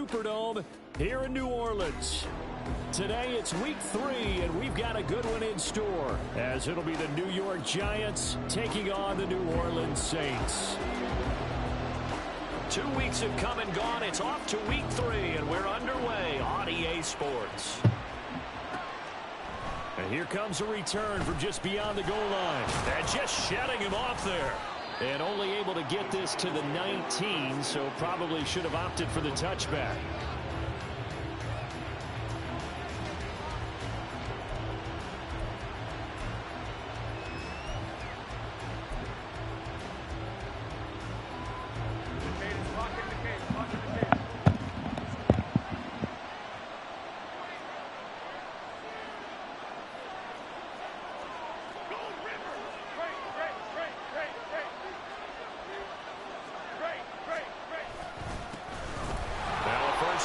Superdome here in New Orleans. Today it's week 3, and we've got a good one in store, as it'll be the New York Giants taking on the New Orleans Saints. 2 weeks have come and gone. It's off to week 3, and we're underway on EA Sports. And here comes a return from just beyond the goal line. And just shutting him off there. And only able to get this to the 19, so probably should have opted for the touchback.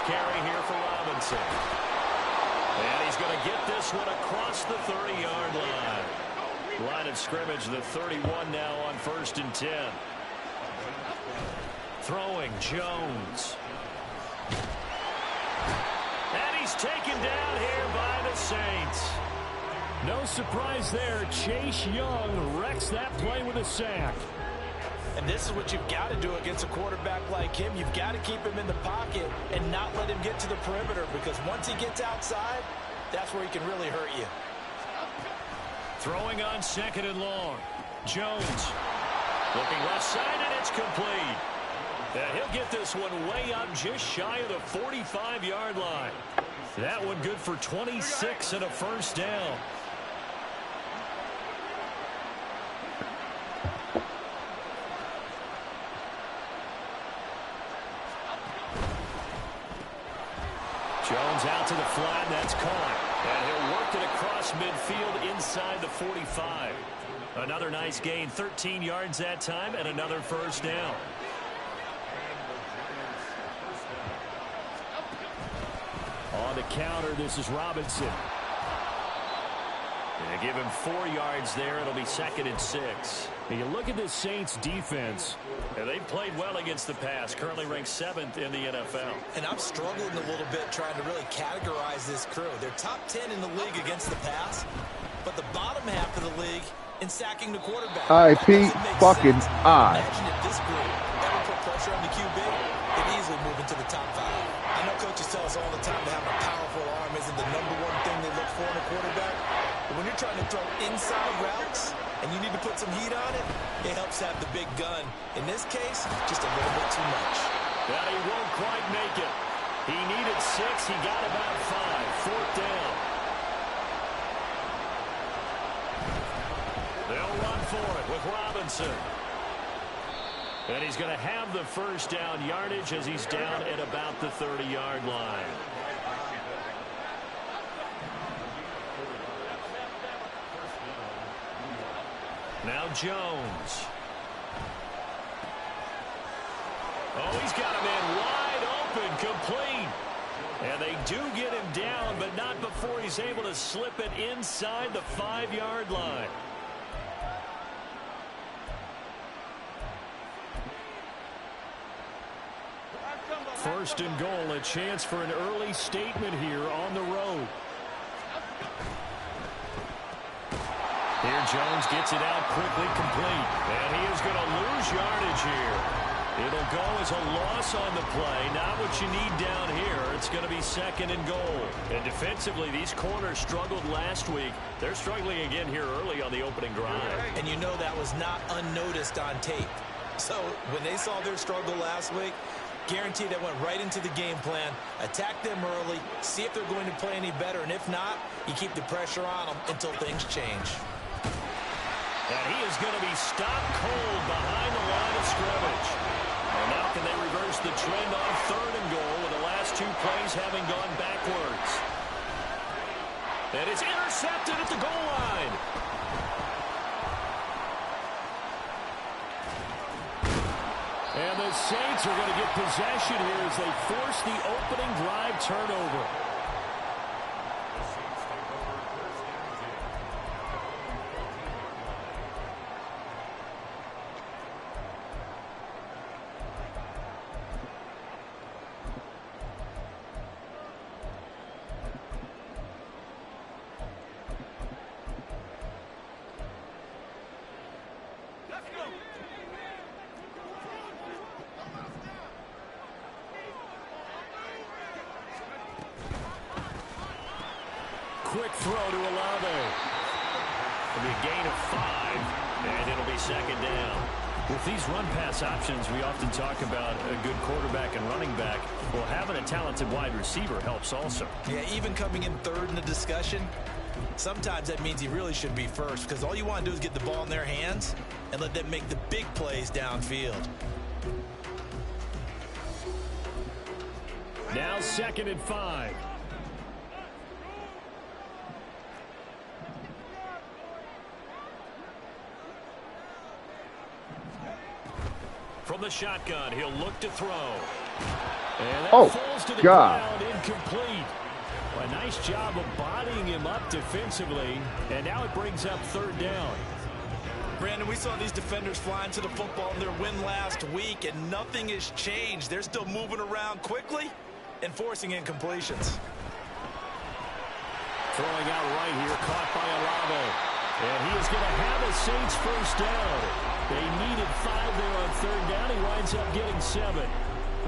Carry here for Robinson. And he's going to get this one across the 30-yard line. Line of scrimmage, the 31 now on 1st and 10. Throwing Jones. And he's taken down here by the Saints. No surprise there. Chase Young wrecks that play with a sack. And this is what you've got to do against a quarterback like him. You've got to keep him in the pocket and not let him get to the perimeter, because once he gets outside, that's where he can really hurt you. Throwing on 2nd and long. Jones. Looking left side, and it's complete. And he'll get this one way up just shy of the 45-yard line. That one good for 26 and a first down. Jones out to the flat, and that's caught. And he'll work it across midfield inside the 45. Another nice gain, 13 yards that time, and another first down. On the counter, this is Robinson. And they give him 4 yards there. It'll be 2nd and 6. And you look at this Saints defense. And they've played well against the pass, currently ranked 7th in the NFL. And I'm struggling a little bit trying to really categorize this crew. They're top 10 in the league against the pass, but the bottom half of the league in sacking the quarterback. I.P. fucking I. Imagine if this group ever put pressure on the QB, they'd easily move into the top 5. I know coaches tell us all the time that having a powerful arm isn't the #1 thing they look for in a quarterback. But when you're trying to throw inside routes and you need to put some heat on it, it helps have the big gun. In this case, just a little bit too much. But he won't quite make it. He needed 6. He got about 5. 4th down. They'll run for it with Robinson. And he's going to have the first down yardage as he's down at about the 30-yard line. Now Jones. Oh, he's got him in wide open, complete. And they do get him down, but not before he's able to slip it inside the 5-yard line. First and goal, a chance for an early statement here on the road. Here Jones gets it out quickly, complete. And he is going to lose yardage here. It'll go as a loss on the play. Not what you need down here. It's going to be 2nd and goal. And defensively, these corners struggled last week. They're struggling again here early on the opening drive. And you know that was not unnoticed on tape. So when they saw their struggle last week, guaranteed that went right into the game plan. Attack them early, see if they're going to play any better, and if not, you keep the pressure on them until things change. And he is going to be stopped cold behind the line of scrimmage. And now can they reverse the trend on 3rd and goal with the last 2 plays having gone backwards. And it's intercepted at the goal line. And the Saints are going to get possession here as they force the opening drive turnover. quick throw to Olave. It'll be a gain of 5, and it'll be second down. With these run-pass options, we often talk about a good quarterback and running back. Well, having a talented wide receiver helps also. Yeah, even coming in third in the discussion, sometimes that means he really should be first, because all you want to do is get the ball in their hands and let them make the big plays downfield. Now 2nd and 5. From the shotgun, he'll look to throw. And that falls to the God. ground, incomplete. Well, a nice job of bodying him up defensively, and now it brings up 3rd down. Brandon, we saw these defenders flying to the football in their win last week, and nothing has changed. They're still moving around quickly and forcing incompletions. Throwing out right here, caught by Olave. And he is going to have a Saints first down. They needed 5 there on 3rd down. He winds up getting 7.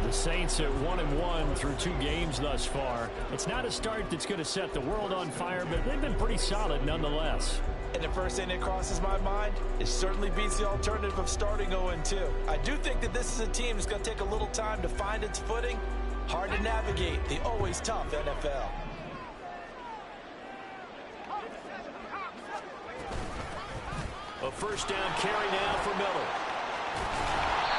The Saints at 1-1 through 2 games thus far. It's not a start that's going to set the world on fire, but they've been pretty solid nonetheless. And the first thing that crosses my mind, it certainly beats the alternative of starting 0-2. I do think that this is a team that's going to take a little time to find its footing. Hard to navigate the always tough NFL. A first down carry now for Miller.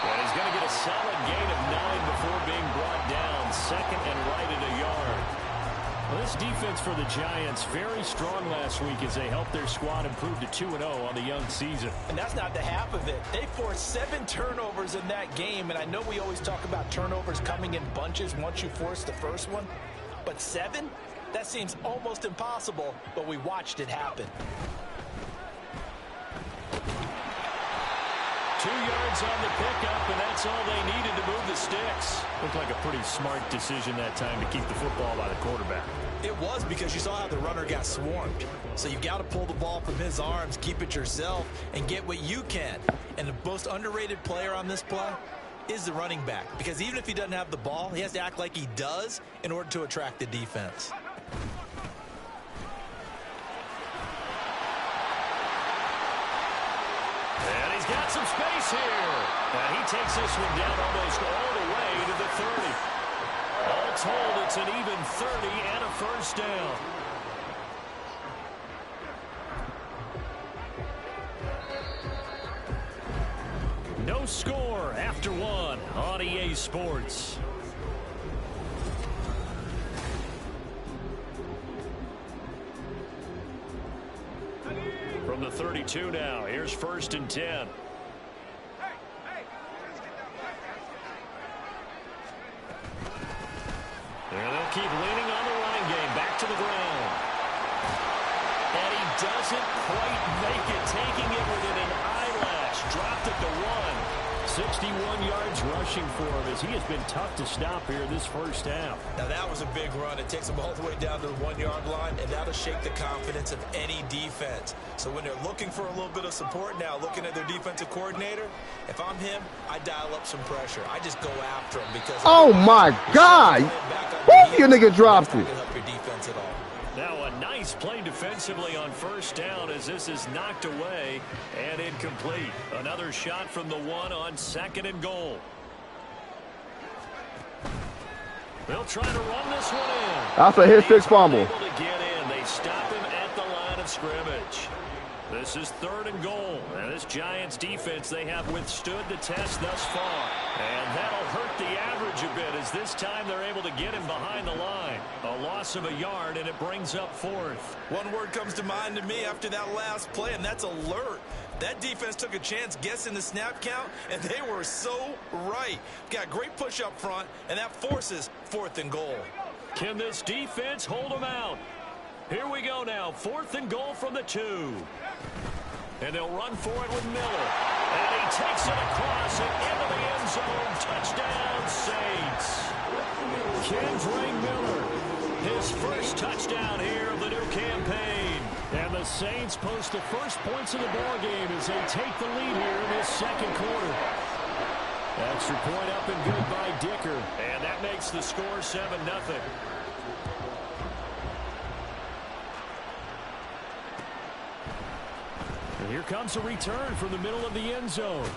And he's going to get a solid gain of 9 before being brought down. 2nd and right at a yard. Well, this defense for the Giants, very strong last week as they helped their squad improve to 2-0 on the young season. And that's not the half of it. They forced 7 turnovers in that game, and I know we always talk about turnovers coming in bunches once you force the first one, but 7? That seems almost impossible, but we watched it happen. 2 yards on the pickup, and that's all they needed to move the sticks. Looked like a pretty smart decision that time to keep the football by the quarterback. It was, because you saw how the runner got swarmed. So you've got to pull the ball from his arms, keep it yourself, and get what you can. And the most underrated player on this play is the running back, because even if he doesn't have the ball, he has to act like he does in order to attract the defense. And he's got some space here. And he takes this one down almost all the way to the 30. All told, it's an even 30 and a first down. No score after 1 on EA Sports. From the 32 now, here's 1st and 10. And they'll keep leaning on the running game. Back to the ground. And he doesn't quite make it, taking it within an eyelash. Dropped at the 1. 61 yards rushing for him as he has been tough to stop here this first half. Now that was a big run. It takes them all the way down to the 1-yard line, and that'll shake the confidence of any defense. So when they're looking for a little bit of support now, looking at their defensive coordinator, if I'm him, I dial up some pressure. I just go after him because... Oh, my God. Woo, your nigga dropped it. Help your defense at all. Now a nice play defensively on first down as this is knocked away and incomplete. Another shot from the 1 on 2nd and goal. They'll try to run this one in. That's a hit, 6 fumble. Able to get in. They stop him at the line of scrimmage. This is 3rd and goal. And this Giants defense, they have withstood the test thus far. And that'll hurt the average a bit as this time they're able to get him behind the line. A loss of a yard, and it brings up 4th. One word comes to mind to me after that last play, and that's alert. That defense took a chance guessing the snap count, and they were so right. Got great push up front, and that forces 4th and goal. Can this defense hold them out? Here we go now. 4th and goal from the 2. And they'll run for it with Miller. And he takes it across and into the end zone. Touchdown, Saints. Kendre Miller, his first touchdown here of the new campaign. And the Saints post the first points of the ball game as they take the lead here in this 2nd quarter. Extra point up and good by Dicker. And that makes the score 7-0. And here comes a return from the middle of the end zone.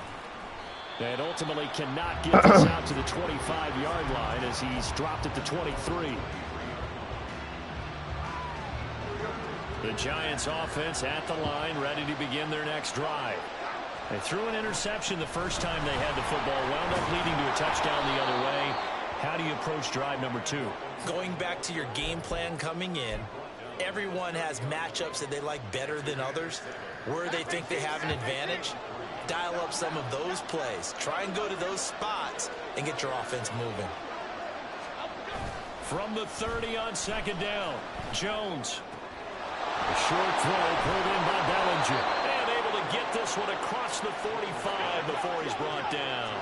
And ultimately cannot get this out to the 25-yard line as he's dropped at the 23. The Giants offense at the line, ready to begin their next drive. They threw an interception the first time they had the football, wound up leading to a touchdown the other way. How do you approach drive number 2? Going back to your game plan coming in, everyone has matchups that they like better than others. Where they think they have an advantage, dial up some of those plays. Try and go to those spots and get your offense moving. From the 30 on second down, Jones. A short throw pulled in by Bellinger. And able to get this one across the 45 before he's brought down.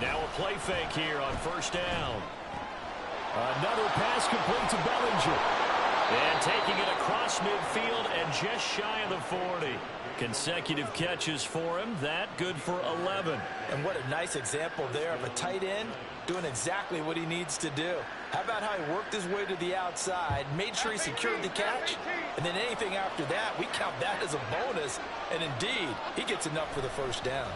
Now a play fake here on first down. Another pass complete to Bellinger. And taking it across midfield and just shy of the 40. Consecutive catches for him. That good for 11. And what a nice example there of a tight end doing exactly what he needs to do. How about how he worked his way to the outside, made sure he secured the catch, and then anything after that, we count that as a bonus. And indeed, he gets enough for the first down.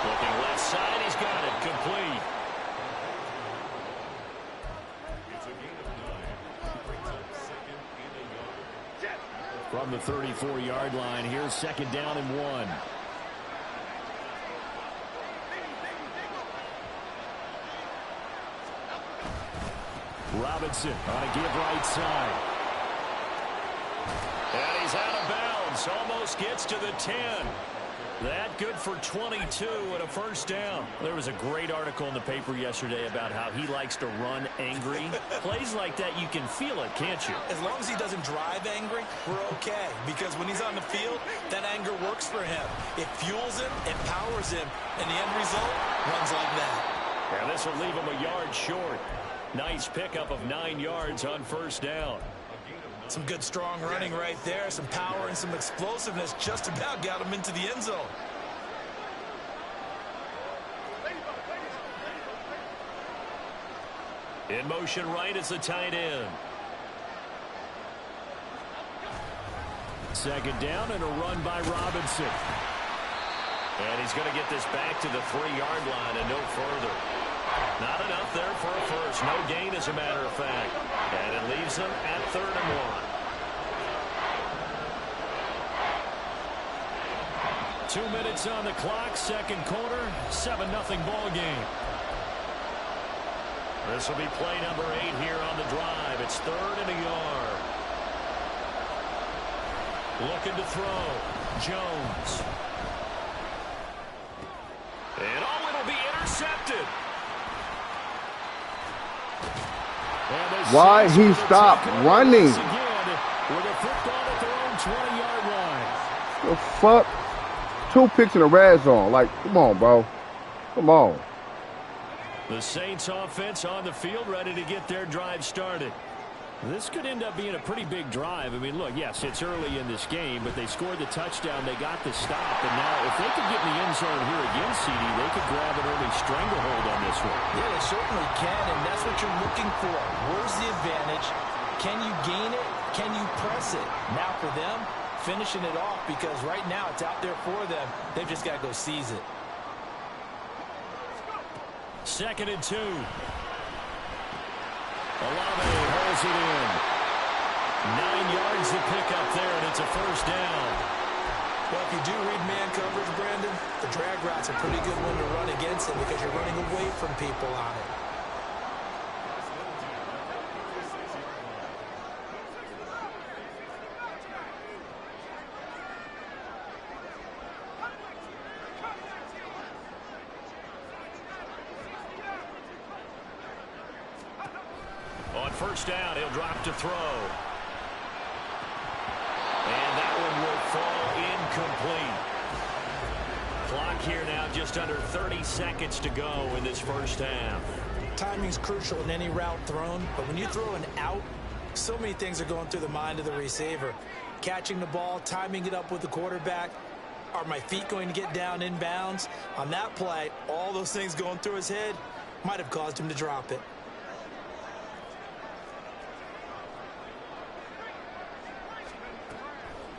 Looking left side, he's got it. Complete. From the 34-yard line, here's second down and 1. Robinson on a give right side. And he's out of bounds. Almost gets to the 10. That good for 22 and a first down. There was a great article in the paper yesterday about how he likes to run angry. Plays like that, you can feel it, can't you? As long as he doesn't drive angry, we're okay. Because when he's on the field, that anger works for him. It fuels him, it powers him, and the end result runs like that. And this will leave him a yard short. Nice pickup of 9 yards on first down. Some good strong running right there. Some power and some explosiveness just about got him into the end zone. In motion right is the tight end. Second down and a run by Robinson. And he's going to get this back to the 3-yard line and no further. Not enough there for a first. No gain, as a matter of fact. And it leaves them at 3rd and 1. 2 minutes on the clock, second quarter, 7-0 ball game. This will be play number 8 here on the drive. It's 3rd and a yard. Looking to throw. Jones. And it'll be intercepted. Why he stopped running? With a football at their own 20-yard line. The fuck? 2 picks in the red zone. Like, come on, bro. Come on. The Saints offense on the field, ready to get their drive started. This could end up being a pretty big drive. I mean, look, yes, it's early in this game, but they scored the touchdown. They got the stop. And now if they could get in the end zone here again, CD, they could grab an early stranglehold on this one. Yeah, they certainly can, and that's what you're looking for. Where's the advantage? Can you gain it? Can you press it? Now for them, finishing it off, because right now it's out there for them. They've just got to go seize it. 2nd and 2. Olave holds it in. 9 yards to pick up there, and it's a first down. Well, if you do read man coverage, Brandon, the drag route's a pretty good one to run against it because you're running away from people on it. On first down, he'll drop to throw. And that one will fall incomplete. Clock here now, just under 30 seconds to go in this first half. Timing's crucial in any route thrown, but when you throw an out, so many things are going through the mind of the receiver. Catching the ball, timing it up with the quarterback. Are my feet going to get down inbounds? On that play, all those things going through his head might have caused him to drop it.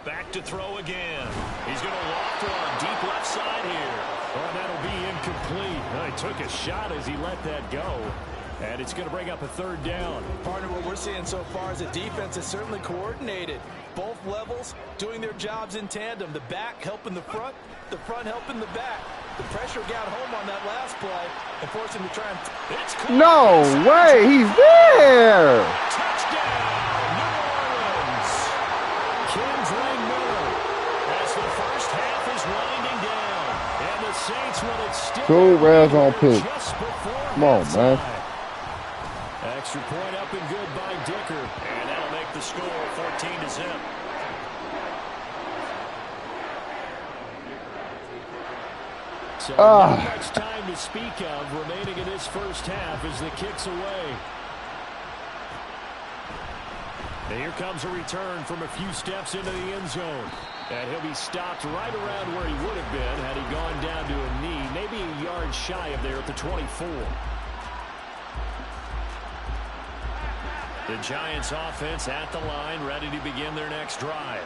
Back to throw again. He's going to loft one deep left side here. Well, that'll be incomplete. He took a shot as he let that go. And it's going to bring up a third down. Partner, what we're seeing so far is the defense is certainly coordinated. Both levels doing their jobs in tandem. The back helping the front helping the back. The pressure got home on that last play and forced him to try and... No way, he's there! Touchdown, New Orleans. Kendra Miller. As the first half is winding down. And the Saints, when it's still... Two res on pick. Just before Come on, man. Extra point up and good by Dicker. And that'll make the score 14-0. So not much time to speak of remaining in this first half as the kick's away. And here comes a return from a few steps into the end zone. And he'll be stopped right around where he would have been had he gone down to a knee, maybe a yard shy of there at the 24. The Giants offense at the line, ready to begin their next drive.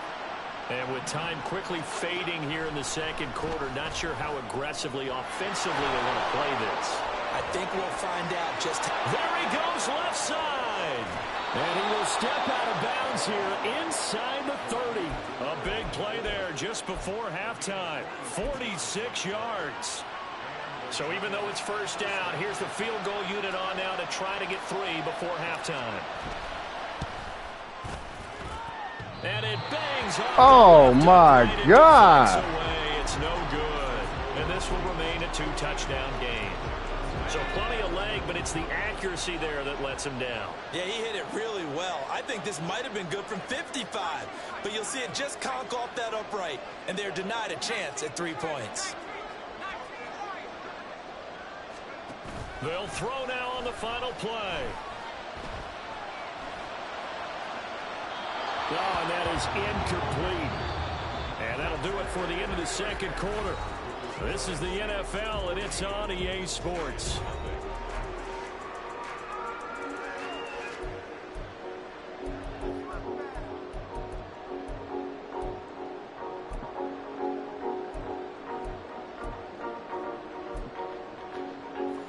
And with time quickly fading here in the second quarter, not sure how aggressively, offensively they want to play this. I think we'll find out just how... There he goes left side. And he will step out of bounds here inside the 30. A big play there just before halftime. 46 yards. So even though it's first down, here's the field goal unit on now to try to get 3 before halftime. And it bangs off. Oh, my God. It's no good. And this will remain a 2-touchdown game. So plenty of leg, but it's the accuracy there that lets him down. Yeah, he hit it really well. I think this might have been good from 55. But you'll see it just conk off that upright. And they're denied a chance at 3 points. They'll throw now on the final play. Oh, and that is incomplete. And that'll do it for the end of the second quarter. This is the NFL, and it's on EA Sports.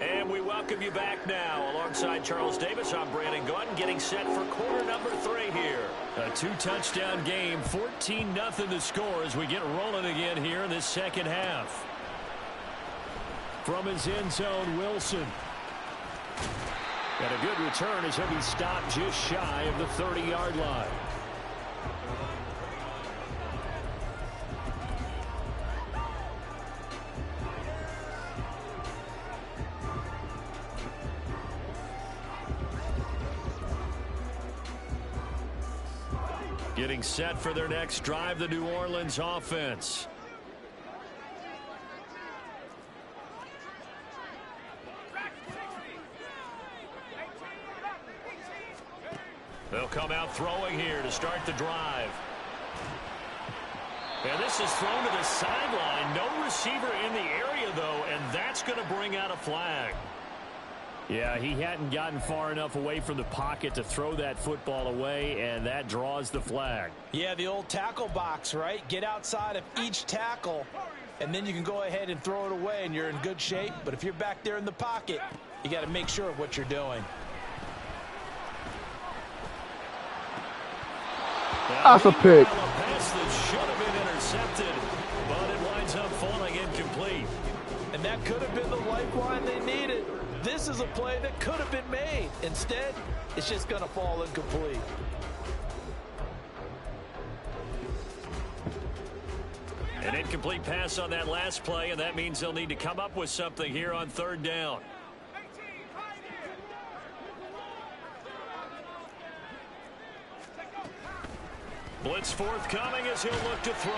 And we welcome you back now. Alongside Charles Davis, I'm Brandon Gaudin, getting set for quarter number 3 here. A 2-touchdown game, 14-0 the score as we get rolling again here in this second half. From his end zone, Wilson. And a good return as he'll be stopped just shy of the 30-yard line. Getting set for their next drive, the New Orleans offense. They'll come out throwing here to start the drive. And this is thrown to the sideline. No receiver in the area, though, and that's going to bring out a flag. Yeah, he hadn't gotten far enough away from the pocket to throw that football away, and that draws the flag. Yeah, the old tackle box, right? Get outside of each tackle, and then you can go ahead and throw it away, and you're in good shape. But if you're back there in the pocket, you got to make sure of what you're doing. That's a pick. A pass that should have been intercepted, but it winds up falling incomplete. And that could have been the lifeline they needed. This is a play that could have been made. Instead, it's just going to fall incomplete. An incomplete pass on that last play, and that means they'll need to come up with something here on third down. Blitz forthcoming as he'll look to throw.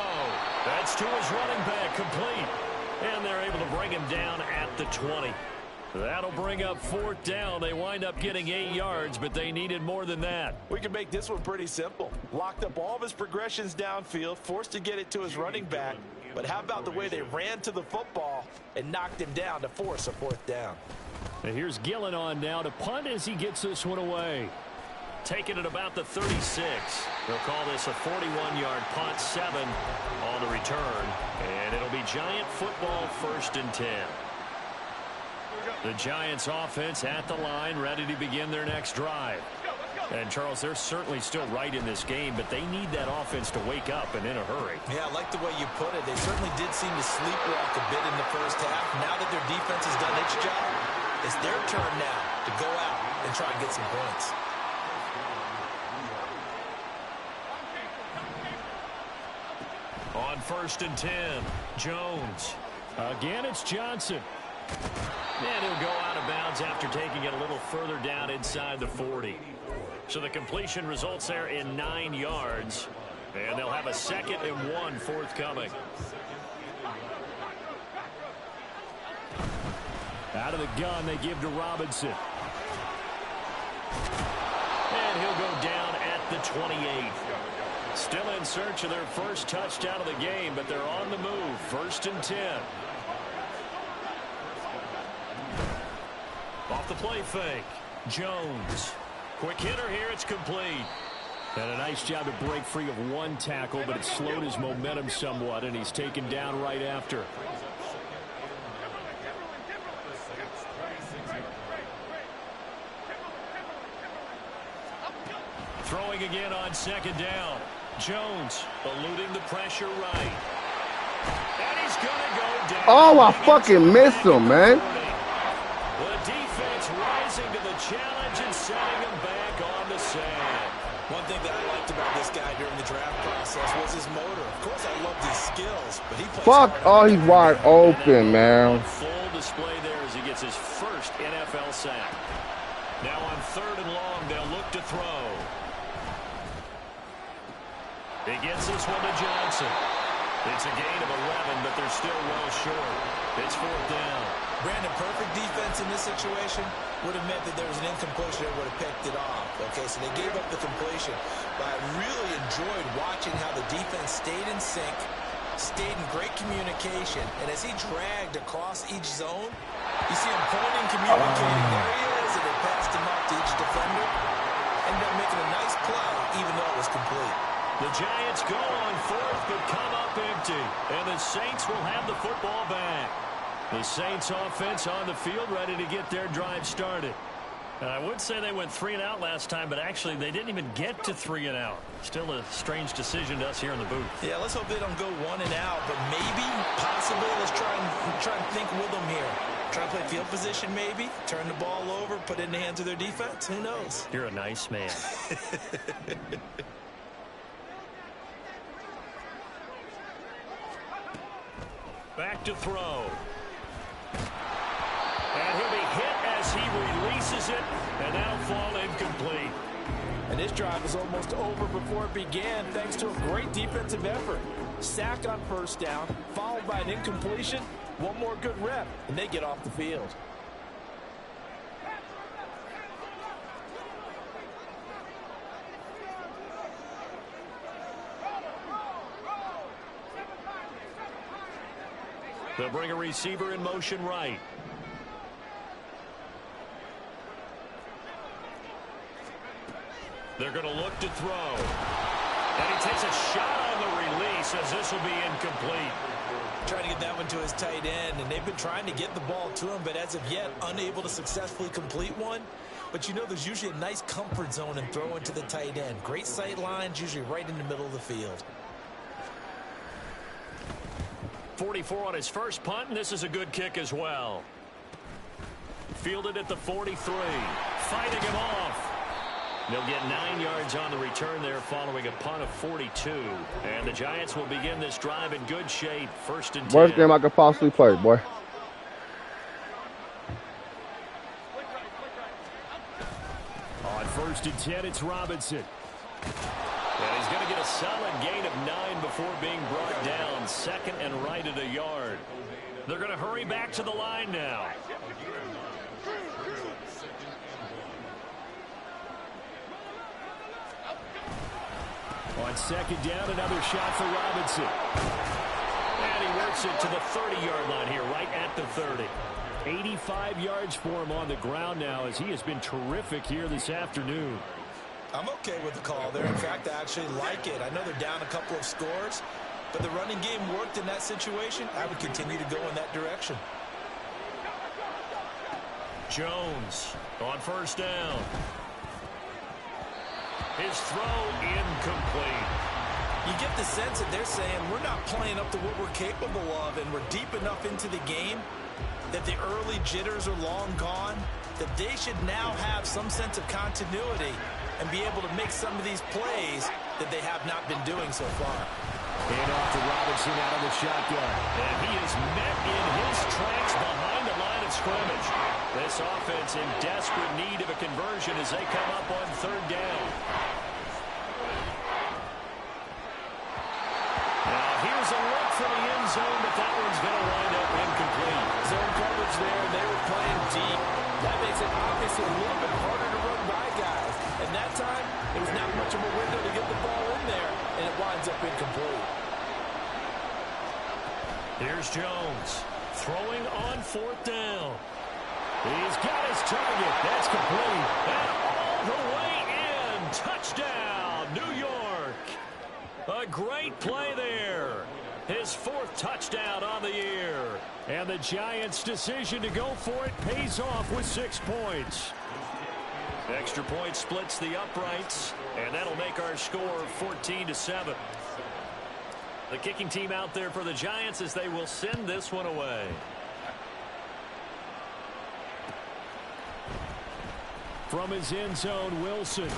That's to his running back, complete. And they're able to bring him down at the 20. That'll bring up fourth down. They wind up getting 8 yards, but they needed more than that. We can make this one pretty simple. Locked up all of his progressions downfield, forced to get it to his running back, But how about the way they ran to the football and knocked him down to force a 4th down? And here's Gillen on now to punt as he gets this one away. Taking it about the 36. They'll call this a 41-yard punt, 7 on the return. And it'll be Giant football, 1st and 10. The Giants offense at the line, ready to begin their next drive. And, Charles, they're certainly still right in this game, but they need that offense to wake up and in a hurry. Yeah, I like the way you put it. They certainly did seem to sleepwalk a bit in the first half. Now that their defense has done its job, it's their turn now to go out and try and get some points. On 1st and 10, Jones. Again, it's Johnson. And he'll go out of bounds after taking it a little further down inside the 40. So the completion results there in 9 yards. And they'll have a 2nd and 1 forthcoming. Out of the gun, they give to Robinson. And he'll go down at the 28. Still in search of their first touchdown of the game, but they're on the move. 1st and 10. Off the play fake. Jones. Quick hitter here. It's complete. And a nice job to break free of one tackle, but it slowed his momentum somewhat, and he's taken down right after. Throwing again on 2nd down. Jones eluding the pressure right. And he's going to go down. Oh, I fucking missed him, man. The defense rising to the challenge and setting him back on the sand. One thing that I liked about this guy during the draft process was his motor. Of course, I loved his skills, but he plays Fuck, oh, he's wide open, man. Full display there as he gets his first NFL sack. Now on 3rd and long, they'll look to throw. He gets this one to Johnson. It's a gain of 11, but they're still well short. It's 4th down. Brandon, perfect defense in this situation would have meant that there was an incompletion that would have picked it off. Okay, so they gave up the completion. But I really enjoyed watching how the defense stayed in sync, stayed in great communication, and as he dragged across each zone, you see him pointing, communicating. There he is, and they passed him up to each defender. Ended up making a nice play, even though it was complete. The Giants go on 4th, but come up empty. And the Saints will have the football back. The Saints offense on the field ready to get their drive started. And I would say they went 3 and out last time, but actually they didn't even get to 3 and out. Still a strange decision to us here in the booth. Yeah, let's hope they don't go 1 and out, but maybe, possibly, let's try and think with them here. Try to play field position maybe, turn the ball over, put it in the hands of their defense. Who knows? You're a nice man. Back to throw. And he'll be hit as he releases it, and that'll fall incomplete. And this drive was almost over before it began, thanks to a great defensive effort. Sack on 1st down, followed by an incompletion. One more good rep, and they get off the field. They'll bring a receiver in motion right. They're going to look to throw. And he takes a shot on the release as this will be incomplete. Trying to get that one to his tight end, and they've been trying to get the ball to him, but as of yet, unable to successfully complete one. But you know there's usually a nice comfort zone in throwing to the tight end. Great sight lines, usually right in the middle of the field. 44 on his first punt, and this is a good kick as well. Fielded at the 43. Fighting him off. They'll get 9 yards on the return there following a punt of 42. And the Giants will begin this drive in good shape. 1st and 10. Worst game I could possibly play, boy. On 1st and 10, it's Robinson. And he's going to get a solid gain of 9 before being brought down. 2nd and right at a yard. They're going to hurry back to the line now. On 2nd down, another shot for Robinson. And he converts it to the 30-yard line here, right at the 30. 85 yards for him on the ground now, as he has been terrific here this afternoon. I'm okay with the call there. In fact, I actually like it. I know they're down a couple of scores, but the running game worked in that situation. I would continue to go in that direction. Jones on first down. His throw incomplete. You get the sense that they're saying we're not playing up to what we're capable of, and we're deep enough into the game that the early jitters are long gone, that they should now have some sense of continuity and be able to make some of these plays that they have not been doing so far. And off to Robinson out of the shotgun. And he is met in his tracks behind the line of scrimmage. This offense in desperate need of a conversion as they come up on third down. Now here's a look for the end zone, but that one's going to wind up incomplete. Zone coverage there, and they were playing deep. That makes it obviously a little bit harder to run by guys. And that time, it was not much of a window to get the ball in there, and it winds up incomplete. Here's Jones throwing on fourth down. He's got his target. That's complete. And all the way in. Touchdown, New York. A great play there. His fourth touchdown on the year. And the Giants' decision to go for it pays off with 6 points. Extra point splits the uprights, and that'll make our score 14-7. The kicking team out there for the Giants as they will send this one away. From his end zone, Wilson.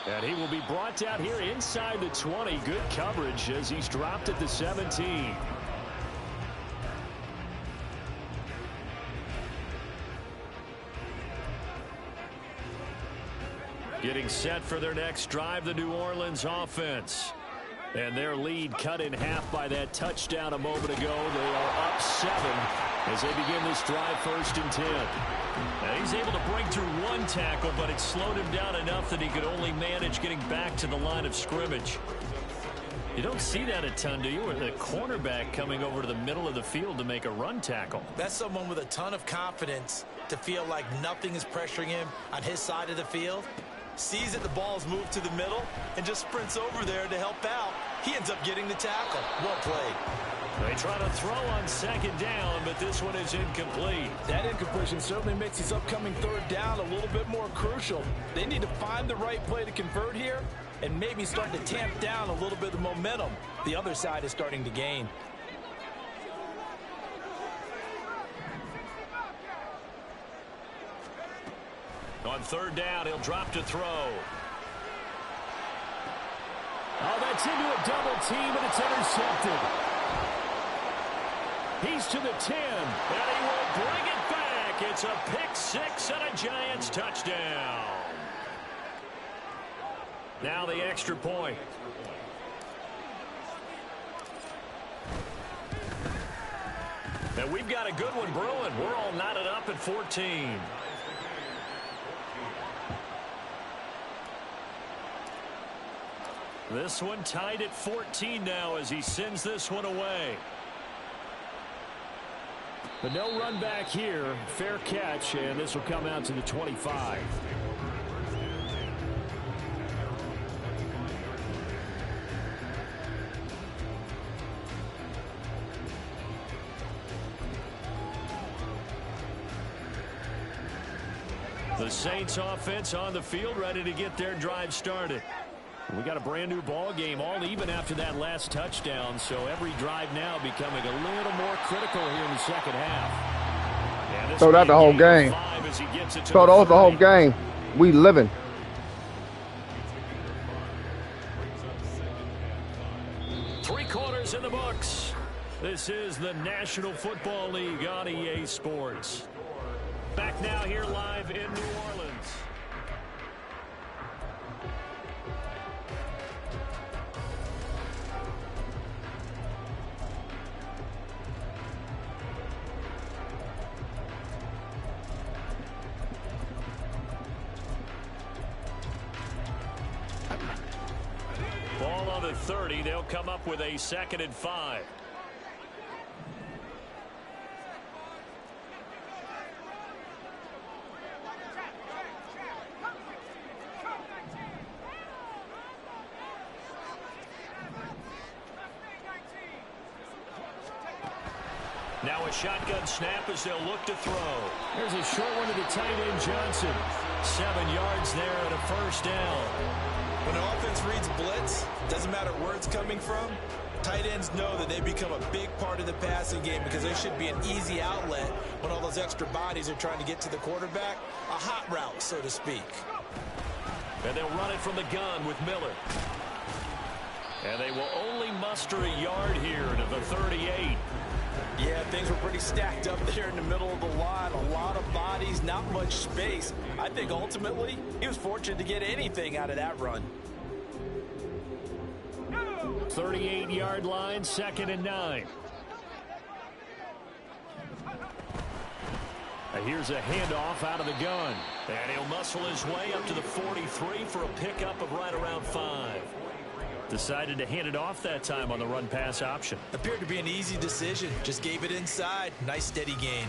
And he will be brought down here inside the 20. Good coverage as he's dropped at the 17. Getting set for their next drive, the New Orleans offense. And their lead cut in half by that touchdown a moment ago. They are up 7 as they begin this drive 1st and 10. Now he's able to break through one tackle, but it slowed him down enough that he could only manage getting back to the line of scrimmage. You don't see that a ton, do you? Or the cornerback coming over to the middle of the field to make a run tackle. That's someone with a ton of confidence to feel like nothing is pressuring him on his side of the field. Sees that the ball's moved to the middle and just sprints over there to help out. He ends up getting the tackle. Well played. They try to throw on second down, but this one is incomplete. That incompletion certainly makes his upcoming third down a little bit more crucial. They need to find the right play to convert here and maybe start to tamp down a little bit of momentum the other side is starting to gain. On third down, he'll drop to throw. Oh, that's into a double team, and it's intercepted. He's to the 10, and he will bring it back. It's a pick-6 and a Giants touchdown. Now the extra point. And we've got a good one brewing. We're all knotted up at 14. This one tied at 14 now as he sends this one away. But no run back here. Fair catch, and this will come out to the 25. The Saints offense on the field, ready to get their drive started. We got a brand new ball game, all even after that last touchdown, so every drive now becoming a little more critical here in the second half. So that's the whole game. So that was the whole game. We living. Three quarters in the books. This is the National Football League on EA Sports. Back now here live in New Orleans. Ball on the 30. They'll come up with a 2nd and 5. Now a shotgun snap as they'll look to throw. There's a short one to the tight end, Johnson. 7 yards there and a first down. When the offense reads blitz, doesn't matter where it's coming from, tight ends know that they become a big part of the passing game because there should be an easy outlet when all those extra bodies are trying to get to the quarterback. A hot route, so to speak. And they'll run it from the gun with Miller. And they will only muster a yard here to the 38. Yeah, things were pretty stacked up there in the middle of the line. A lot of bodies, not much space. I think ultimately he was fortunate to get anything out of that run. 38-yard line, 2nd and 9. Here's a handoff out of the gun. And he'll muscle his way up to the 43 for a pickup of right around 5. Decided to hand it off that time on the run-pass option. Appeared to be an easy decision. Just gave it inside. Nice steady gain.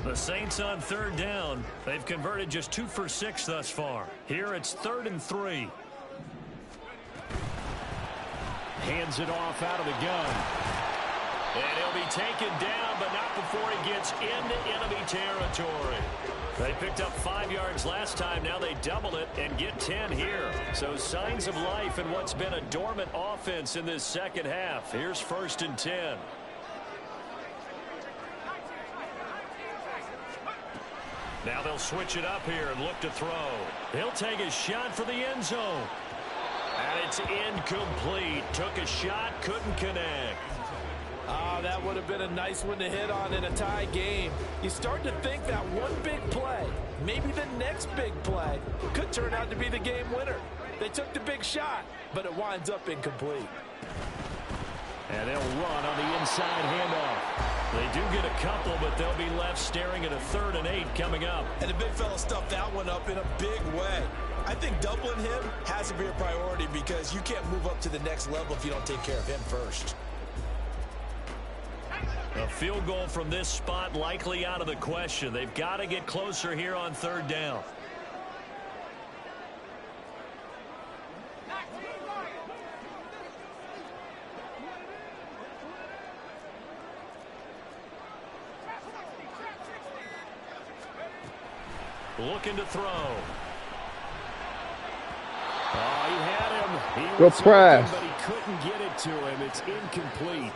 The Saints on 3rd down. They've converted just 2 for 6 thus far. Here it's 3rd and 3. Hands it off out of the gun. And he'll be taken down, but not before he gets into enemy territory. They picked up 5 yards last time. Now they double it and get 10 here. So signs of life in what's been a dormant offense in this second half. Here's 1st and 10. Now they'll switch it up here and look to throw. He'll take a shot for the end zone. And it's incomplete. Took a shot, couldn't connect. That would have been a nice one to hit on in a tie game. You start to think that one big play, maybe the next big play, could turn out to be the game winner. They took the big shot, but it winds up incomplete. And they'll run on the inside handoff. They do get a couple, but they'll be left staring at a 3rd and 8 coming up. And the big fella stuffed that one up in a big way. I think doubling him has to be a priority because you can't move up to the next level if you don't take care of him first. A field goal from this spot likely out of the question. They've got to get closer here on 3rd down. Looking to throw. Oh, he had him. He was press. But he couldn't get it to him. It's incomplete.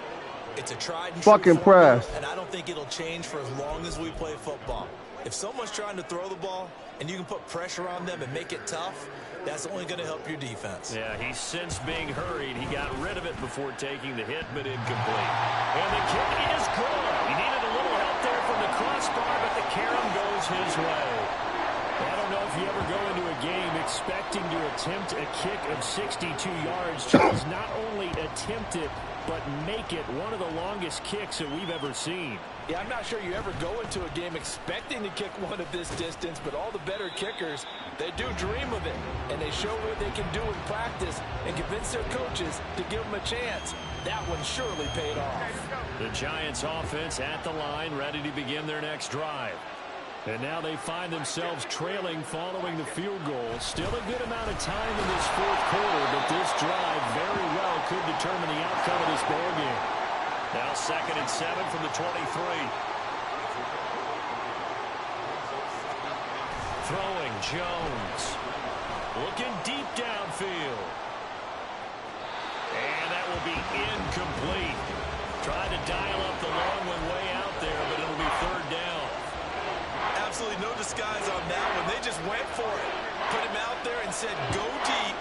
It's a tried and Fucking true formula, press. and I don't think it'll change for as long as we play football. If someone's trying to throw the ball and you can put pressure on them and make it tough, that's only going to help your defense. Yeah, he's since being hurried. He got rid of it before taking the hit, but incomplete. And the kick is good. He needed a little help there from the crossbar, but the carom goes his way. I don't know if you ever go into a game expecting to attempt a kick of 62 yards. Just not only attempt it, but make it one of the longest kicks that we've ever seen. Yeah, I'm not sure you ever go into a game expecting to kick one of this distance, but all the better kickers, they do dream of it, and they show what they can do in practice and convince their coaches to give them a chance. That one surely paid off. The Giants offense at the line, ready to begin their next drive. And now they find themselves trailing following the field goal. Still a good amount of time in this 4th quarter, but this drive very well could determine the outcome of this ball game. Now 2nd and 7 from the 23. Throwing Jones. Looking deep downfield. And that will be incomplete. Tried to dial up the long one way out there, but it'll be 3rd down. Absolutely no disguise on that one. They just went for it. Put him out there and said, go deep.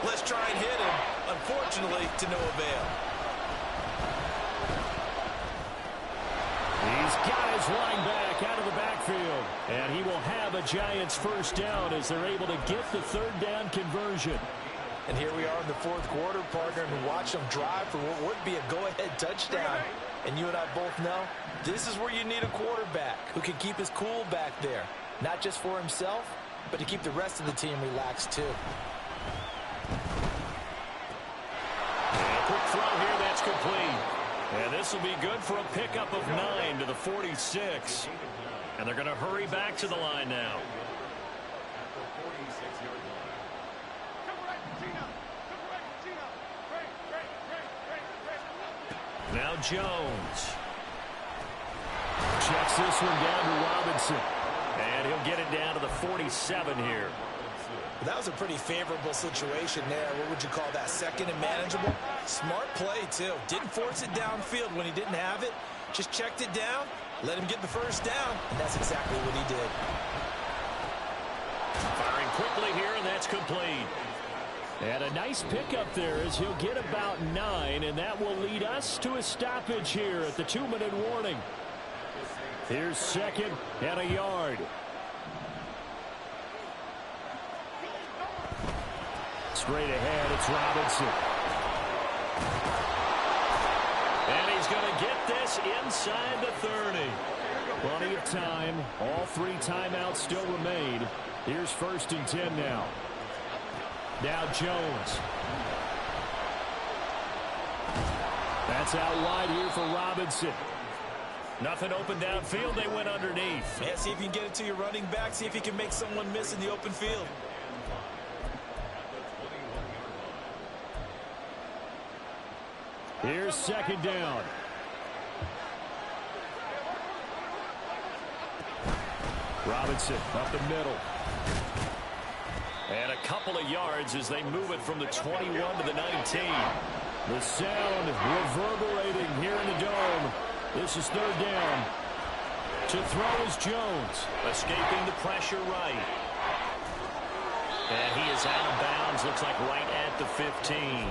Let's try and hit him. Unfortunately, to no avail. He's got his line back out of the backfield. And he will have a Giants 1st down as they're able to get the 3rd down conversion. And here we are in the 4th quarter, partner, and watch them drive for what would be a go-ahead touchdown. And you and I both know this is where you need a quarterback who can keep his cool back there. Not just for himself, but to keep the rest of the team relaxed too. And a quick throw here, that's complete. And this will be good for a pickup of 9 to the 46. And they're going to hurry back to the line now. Now Jones. Checks this one down to Robinson. And he'll get it down to the 47 here. That was a pretty favorable situation there. What would you call that? Second and manageable? Smart play, too. Didn't force it downfield when he didn't have it. Just checked it down, let him get the first down, and that's exactly what he did. Firing quickly here, and that's complete. And a nice pickup there as he'll get about 9, and that will lead us to a stoppage here at the 2-minute warning. Here's second and a yard. Straight ahead, it's Robinson. And he's going to get this inside the 30. Plenty of time. All 3 timeouts still remain. Here's 1st and 10 now. Now Jones. That's out wide here for Robinson. Nothing open downfield. They went underneath. Yeah, see if you can get it to your running back. See if you can make someone miss in the open field. Here's second down. Robinson up the middle. And a couple of yards as they move it from the 21 to the 19. The sound reverberating here in the dome. This is 3rd down. To throw is Jones. Escaping the pressure right. And he is out of bounds. Looks like right at the 15.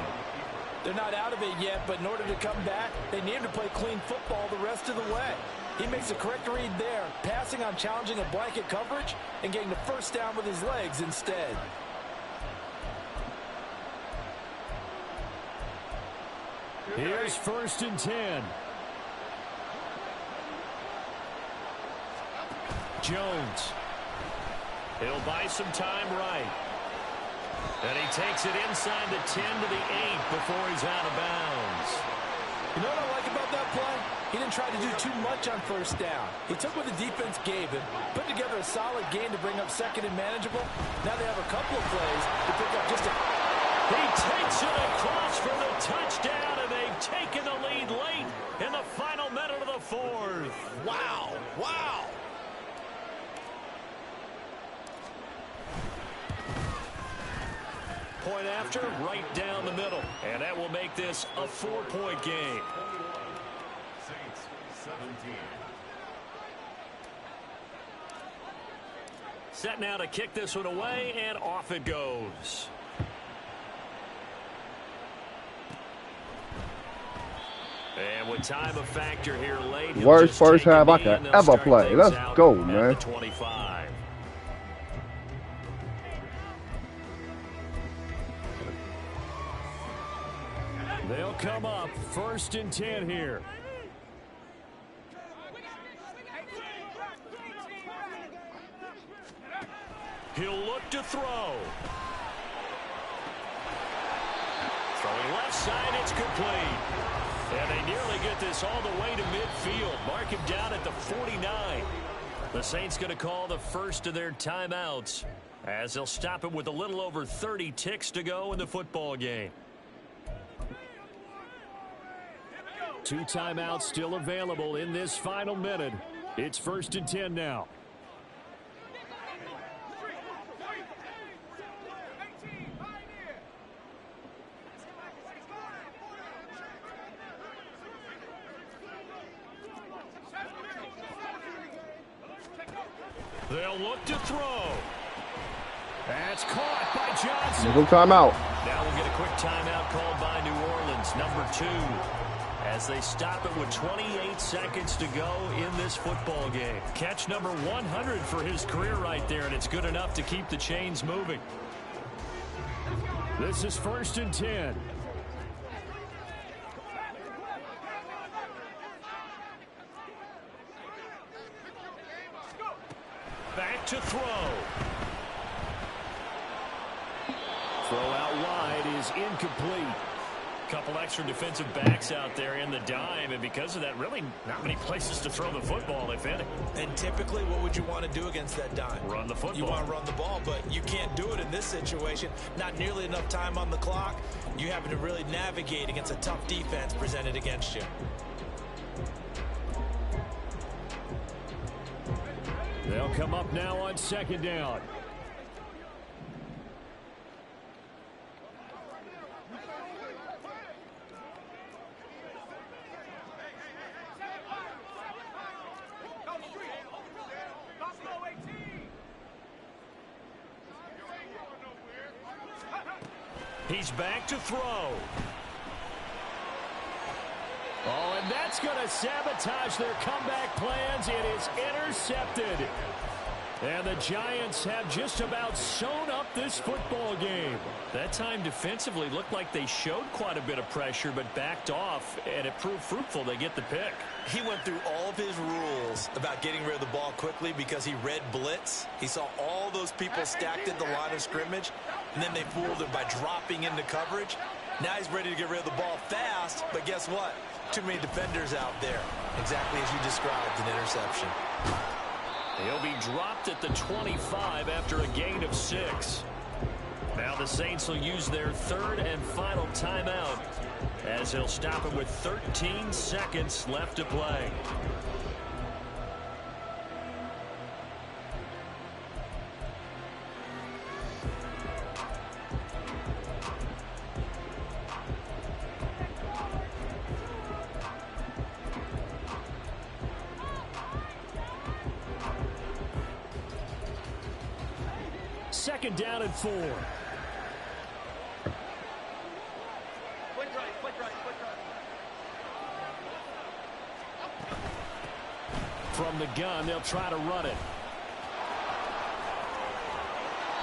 They're not out of it yet, but in order to come back, they need to play clean football the rest of the way. He makes a correct read there, passing on challenging a blanket coverage and getting the first down with his legs instead. Here's 1st and 10. Jones. He'll buy some time right. And he takes it inside the 10 to the 8 before he's out of bounds. You know what I like about that play? He didn't try to do too much on 1st down. He took what the defense gave him, put together a solid game to bring up 2nd and manageable. Now they have a couple of plays to pick up just a... He takes it across for the touchdown, and they've taken the lead late in the final minute of the 4th. Wow! Wow! Point after, right down the middle. And that will make this a 4-point game. Saints 17. Set now to kick this one away, and off it goes. And with time a factor here late. Worst first half I could ever play. Let's go, man. 25. They'll come up 1st and 10 here. He'll look to throw. Throwing left side, it's complete. And they nearly get this all the way to midfield. Mark him down at the 49. The Saints going to call the first of their timeouts as they'll stop it with a little over 30 ticks to go in the football game. 2 timeouts still available in this final minute. It's 1st and 10 now. They'll look to throw. That's caught by Johnson. Good timeout. Now we'll get a quick timeout called by New Orleans, number 2. As they stop it with 28 seconds to go in this football game. Catch number 100 for his career right there, and it's good enough to keep the chains moving. This is 1st and 10. Back to throw. Throw out wide is incomplete. Couple extra defensive backs out there in the dime, and because of that, really not many places to throw the football, if any. And typically, what would you want to do against that dime? Run the football. You want to run the ball, but you can't do it in this situation. Not nearly enough time on the clock. You having to really navigate against a tough defense presented against you. They'll come up now on second down. He's back to throw. Oh, and that's going to sabotage their comeback plans. It is intercepted. And the Giants have just about sewn up this football game. That time defensively looked like they showed quite a bit of pressure but backed off, and it proved fruitful. They get the pick. He went through all of his rules about getting rid of the ball quickly because he read blitz. He saw all those people stacked at the line of scrimmage, and then they fooled him by dropping into coverage. Now he's ready to get rid of the ball fast, but guess what? Too many defenders out there. Exactly as you described, an interception. He'll be dropped at the 25 after a gain of 6. Now the Saints will use their third and final timeout as they'll stop it with 13 seconds left to play. Second down and 4. From the gun, they'll try to run it.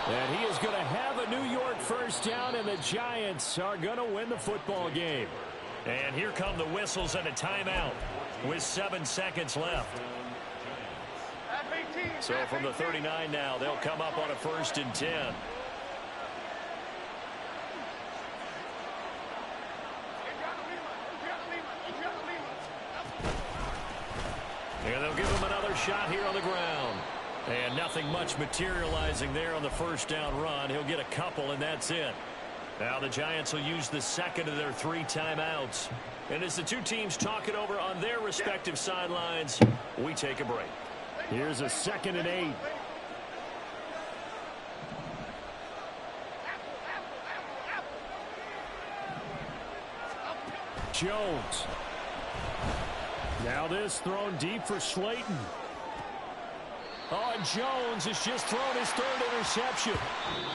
And he is going to have a New York first down, and the Giants are going to win the football game. And here come the whistles and a timeout with 7 seconds left. So from the 39 now, they'll come up on a 1st and 10. And they'll give him another shot here on the ground. And nothing much materializing there on the first down run. He'll get a couple, and that's it. Now the Giants will use the second of their 3 timeouts. And as the two teams talk it over on their respective sidelines, we take a break. Here's a 2nd and 8. Jones. Now this thrown deep for Slayton. Oh, and Jones has just thrown his 3rd interception.